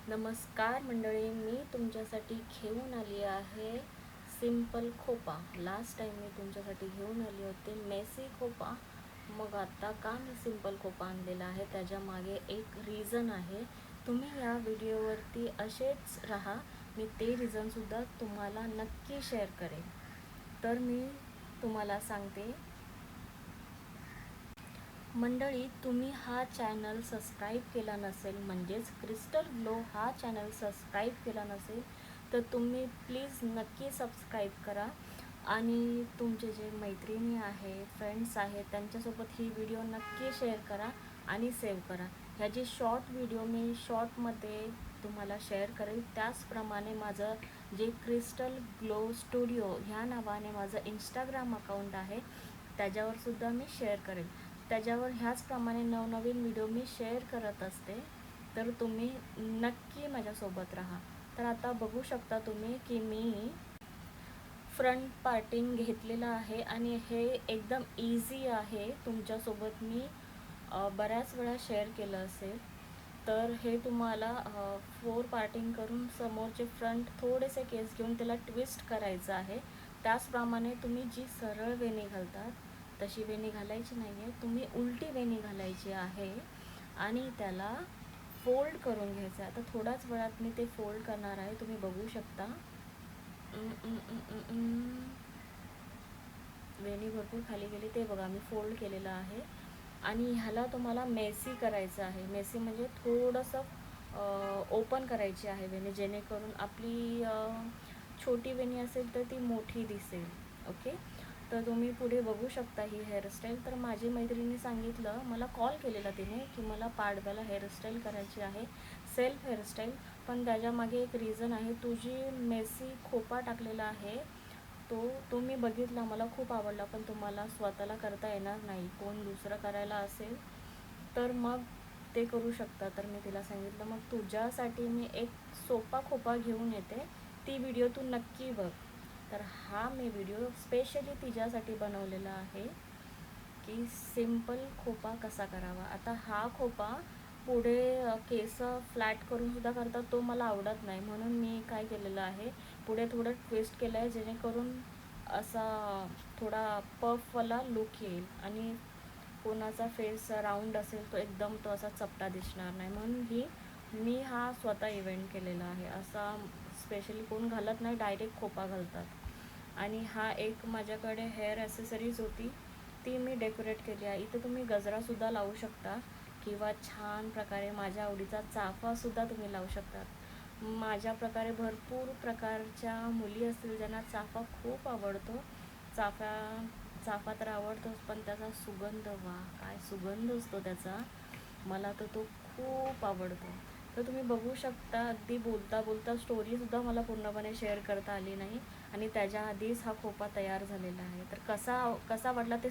नमस्कार मंडळी, मी तुमच्यासाठी घेऊन आली आहे सिंपल खोपा. लास्ट टाइम मी तुमच्यासाठी घेऊन आली होते मेसी खोपा. मग आता का मी सिंपल खोपा आणलेला आहे त्याच्या मागे एक रीझन आहे. तुम्ही या व्हिडिओवरती असेच राहा, मी ते रीझनसुद्धा तुम्हाला नक्की शेअर करेन. तर मी तुम्हाला सांगते मंडळी, तुम्ही हा चॅनल सबस्क्राईब केला नसेल, म्हणजेच क्रिस्टल ग्लो हा चॅनल सबस्क्राईब केला नसेल तर तुम्ही प्लीज नक्की सबस्क्राईब करा आणि तुमचे जे मैत्रिणी आहे, फ्रेंड्स आहेत, त्यांच्यासोबत ही व्हिडिओ नक्की शेअर करा आणि सेव्ह करा. ह्याची शॉर्ट व्हिडिओ मी शॉर्टमध्ये तुम्हाला शेअर करेल. त्याचप्रमाणे माझं जे क्रिस्टल ग्लो स्टुडिओ ह्या नावाने माझं इंस्टाग्राम अकाउंट आहे त्याच्यावरसुद्धा मी शेअर करेल. त्याच्यावर ह्याचप्रमाणे नवनवीन व्हिडिओ मी शेअर करत असते, तर तुम्ही नक्की माझ्यासोबत राहा. तर आता बघू शकता तुम्ही की मी फ्रंट पार्टिंग घेतलेलं आहे आणि हे एकदम इझी आहे. तुमच्यासोबत मी बऱ्याच वेळा शेअर केलं असेल. तर हे तुम्हाला 4 पार्टिंग करून समोरचे फ्रंट थोडेसे केस घेऊन त्याला ट्विस्ट करायचं आहे. त्याचप्रमाणे तुम्ही जी सरळ वेणी घालतात तशी वेणी घालायची नाही आहे, तुम्ही उलटी वेणी घालायची आहे आणि त्याला फोल्ड करून घ्यायचं आहे. आता थोड्याच वेळात मी ते फोल्ड करणार आहे, तुम्ही बघू शकता. वेणी भरपूर खाली गेली, ते बघा मी फोल्ड केलेलं आहे. आणि ह्याला तुम्हाला मेसी करायचं आहे. मेसी म्हणजे थोडंसं ओपन करायची आहे वेणी, जेणेकरून आपली छोटी वेणी असेल तर ती मोठी दिसेल. ओके, तर तुम्ही पुढे बघू शकता ही हेअरस्टाईल. तर माझी मैत्रिणी सांगितलं, मला कॉल केलेला तिने की मला पाडव्याला हेअरस्टाईल करायची आहे, सेल्फ हेअरस्टाईल. पण त्याच्यामागे एक रीझन आहे. तुझी मेसी खोपा टाकलेला आहे तो मी बघितला, मला खूप आवडला, पण तुम्हाला स्वतःला करता येणार नाही. कोण दुसरं करायला असेल तर मग ते करू शकता. तर मी तिला सांगितलं, मग तुझ्यासाठी मी एक सोपा खोपा घेऊन येते, ती व्हिडिओ तू नक्की बघ. तर हा मी व्हिडिओ स्पेशली तिच्यासाठी बनवलेला आहे की सिंपल खोपा कसा करावा. आता हा खोपा पुढे केस फ्लॅट करूनसुद्धा करतात, तो मला आवडत नाही. म्हणून मी काय केलेलं आहे, पुढे थोडं ट्विस्ट केलं आहे, जेणेकरून असा थोडा पफवाला लुक येईल आणि कोणाचा फेस राऊंड असेल तो एकदम तो असा चपटा दिसणार नाही. म्हणून मी हा स्वतः इव्हेंट केलेला आहे. असा स्पेशली कोण घालत नाही, डायरेक्ट खोपा घालतात. आणि हा एक माझ्याकडे हेअर ॲसेसरीज होती, ती मी डेकोरेट केली आहे. इथं तुम्ही गजरासुद्धा लावू शकता किंवा छान प्रकारे माझ्या आवडीचा चाफासुद्धा तुम्ही लावू शकता. माझ्या प्रकारे भरपूर प्रकारच्या मुली असतील ज्यांना चाफा खूप आवडतो. चाफा चाफा तर आवडतोच, पण त्याचा सुगंध, वा काय सुगंध असतो त्याचा, मला तर तो खूप आवडतो. तर तुम्ही बघू शकता, अगदी बोलता बोलता स्टोरीसुद्धा मला पूर्णपणे शेअर करता आली नाही आणि त्याच्या आधीच हा खोपा तयार झालेला आहे. तर कसा वाटला ते